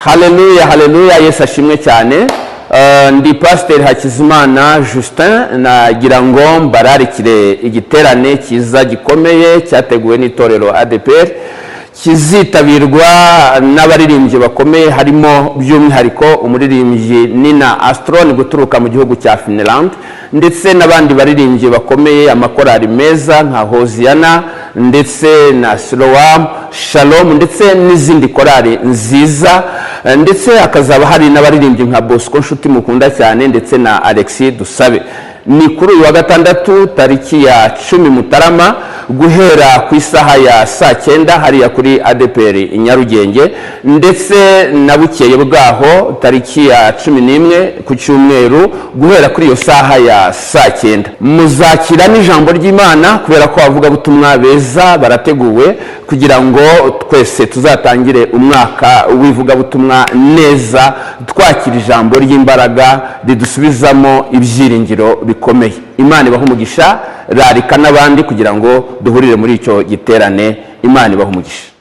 Haleluya, haleluya, Yesu ashimwe cyane. Ndi Pastor Hakizimana Justin, nagira ngo mbararikire igiterane kiza gikomeye cyateguwe n'itorero ADPR, kizitabirwa n'abaririmbyi bakomeye, harimo by'umwihariko umuririmbyi Nina Astron guturuka mu gihugu cya Finland, ndetse n'abandi baririmbyi bakomeye, amakorari meza nka Hosiana ndetse na Shalom ndetse n'izindi korari nziza, ndetse akazaba hari n'abaririmbyi nka Bosco Nshuti mukunda cyane ndetse na Alexis Dusabe. Ni kuri uyu wa gatandatu tariki ya 10 Mutarama guhera ku isaha ya 9 hariya kuri ADPR i Nyarugenge, ndetse na bukeye bwaho tariki ya 11 ku cyumweru guhera kuri iyo saha ya 9. Muzakira n'ijambo ry'Imana kubera ko bavuga butumwa beza barateguwe kugira ngo twese tuzatangire umwaka wivuga butumwa neza, twakira ijambo ry'imbaraga ridusubizamo ibyiringiro bikomeye. Imana ibaha umugisha, rarika n'abandi kugira ngo duhurire muri icyo giterane. Imana ibaha umugisha.